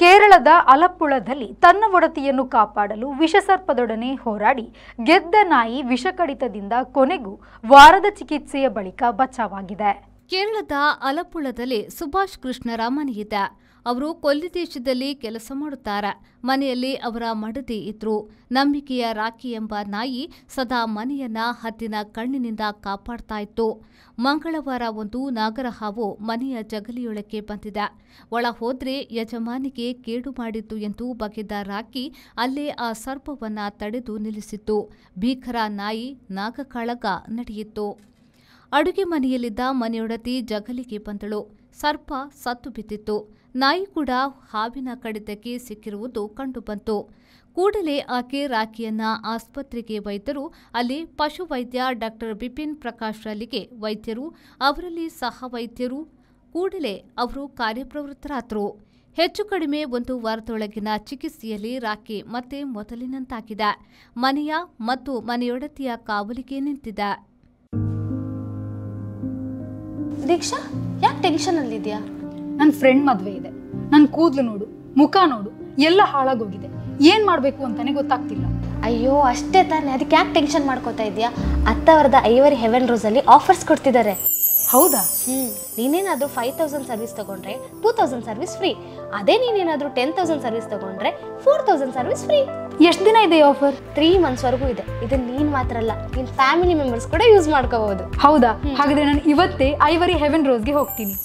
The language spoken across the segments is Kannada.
ಕೇರಳದ ಅಲಪ್ಪುಳದಲ್ಲಿ ತನ್ನ ಒಡತಿಯನ್ನು ಕಾಪಾಡಲು ವಿಷಸರ್ಪದೊಡನೆ ಹೋರಾಡಿ ಗೆದ್ದ ನಾಯಿ ವಿಷಕಡಿತದಿಂದ ಕೊನೆಗೂ ವಾರದ ಚಿಕಿತ್ಸೆಯ ಬಳಿಕ ಬಚಾವಾಗಿದೆ. ಕೇರಳದ ಅಲಪ್ಪುಳದಲ್ಲಿ ಸುಭಾಷ್ ಕೃಷ್ಣರ ಮನೆಯಿದೆ. ಅವರು ಕೊಲ್ಲಿದೇಶದಲ್ಲಿ ಕೆಲಸ ಮಾಡುತ್ತಾರೆ. ಮನೆಯಲ್ಲಿ ಅವರ ಮಡದಿ ಇದ್ರು. ನಂಬಿಕೆಯ ರಾಕಿ ಎಂಬ ನಾಯಿ ಸದಾ ಮನೆಯನ್ನ ಹದ್ದಿನ ಕಣ್ಣಿನಿಂದ ಕಾಪಾಡ್ತಾ ಇತ್ತು. ಮಂಗಳವಾರ ಒಂದು ನಾಗರಹಾವು ಮನೆಯ ಜಗಲಿಯೊಳಕ್ಕೆ ಬಂದಿದೆ. ಒಳ ಹೋದ್ರೆ ಯಜಮಾನಿಗೆ ಕೇಡು ಮಾಡಿತ್ತು ಎಂದು ಬಗೆದ ರಾಕಿ ಅಲ್ಲೇ ಆ ಸರ್ಪವನ್ನ ತಡೆದು ನಿಲ್ಲಿಸಿತ್ತು. ಭೀಕರ ನಾಯಿ ನಾಗಕಾಳಗ ನಡೆಯಿತು. ಅಡುಗೆ ಮನೆಯಲ್ಲಿದ್ದ ಮನೆಯೊಡತಿ ಜಗಲಿಗೆ ಬಂದಳು. ಸರ್ಪ ಸತ್ತು ಬಿದ್ದಿತ್ತು. ನಾಯಿ ಕೂಡ ಹಾವಿನ ಕಡಿತಕ್ಕೆ ಸಿಕ್ಕಿರುವುದು ಕಂಡುಬಂತು. ಕೂಡಲೇ ಆಕೆ ರಾಕಿಯನ್ನ ಆಸ್ಪತ್ರೆಗೆ ಒಯ್ದರು. ಅಲ್ಲಿ ಪಶುವೈದ್ಯ ಡಾಕ್ಟರ್ ಬಿಪಿನ್ ಪ್ರಕಾಶ್ ರಲ್ಲಿಗೆ ವೈದ್ಯರು, ಅವರಲ್ಲಿ ಸಹ ವೈದ್ಯರು ಕೂಡಲೇ ಅವರು ಕಾರ್ಯಪ್ರವೃತ್ತರಾದರು. ಹೆಚ್ಚು ಕಡಿಮೆ ಒಂದು ವಾರದೊಳಗಿನ ಚಿಕಿತ್ಸೆಯಲ್ಲಿ ರಾಕಿ ಮತ್ತೆ ಮೊದಲಿನಂತಾಗಿದೆ. ಮನೆಯ ಮತ್ತು ಮನೆಯೊಡತಿಯ ಕಾವಲಿಗೆ ನಿಂತಿದೆ. ದೀಕ್ಷಾ, ಯಾಕೆ ಟೆನ್ಷನ್ ಅಲ್ಲಿದ್ಯಾ? ನನ್ನ ಫ್ರೆಂಡ್ ಮದುವೆ ಇದೆ. ನನ್ನ ಕೂದಲು ನೋಡು, ಮುಖ ನೋಡು, ಎಲ್ಲ ಹಾಳಾಗೋಗಿದೆ. ಏನ್ ಮಾಡ್ಬೇಕು ಅಂತಾನೆ ಗೊತ್ತಾಗ್ತಿಲ್ಲ. ಅಯ್ಯೋ ಅಷ್ಟೇ ತಾನೆ, ಅದಕ್ಕೆ ಯಾಕೆ ಟೆನ್ಷನ್ ಮಾಡ್ಕೋತಾ ಇದೆಯಾ? ಅತ್ತವರದ ಐವರಿ ಹೆವೆನ್ ರೋಸ್ ಅಲ್ಲಿ ಆಫರ್ಸ್ ಕೊಡ್ತಿದ್ದಾರೆ. ಹೌದಾ? ನೀನೇನಾದ್ರೂ 5000 ಸರ್ವಿಸ್ ತಗೊಂಡ್ರೆ 2000 ಸರ್ವಿಸ್ ಫ್ರೀ. ಅದೇ ನೀನೇನಾದ್ರೂ 10,000 ಸರ್ವಿಸ್ ತಗೊಂಡ್ರೆ 4000 ಸರ್ವಿಸ್ ಫ್ರೀ. ಎಷ್ಟು ದಿನ ಇದೆ ಆಫರ್? 3 months ವರೆಗೂ ಇದೆ. ಇದನ್ನ ನೀನ್ ಮಾತ್ರ ಅಲ್ಲ, ನಿನ್ ಫ್ಯಾಮಿಲಿ ಮೆಂಬರ್ಸ್ ಕೂಡ ಯೂಸ್ ಮಾಡ್ಕೋಬಹುದು. ಹೌದಾ? ಹಾಗಾದ್ರೆ ನಾನು ಇವತ್ತೇ ಐವರಿ ಹೆವೆನ್ ರೋಸ್ಗೆ ಹೋಗ್ತೀನಿ.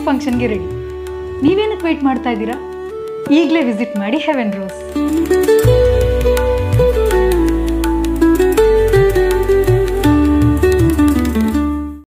ಫಂಕ್ಷನ್ಗೆ ರೆಡಿ. ನೀವೇನಕ್ಕೆ ವೇಟ್ ಮಾಡ್ತಾ ಇದ್ದೀರಾ? ಈಗಲೇ ವಿಸಿಟ್ ಮಾಡಿ ಹೆವೆನ್ ರೋಸ್.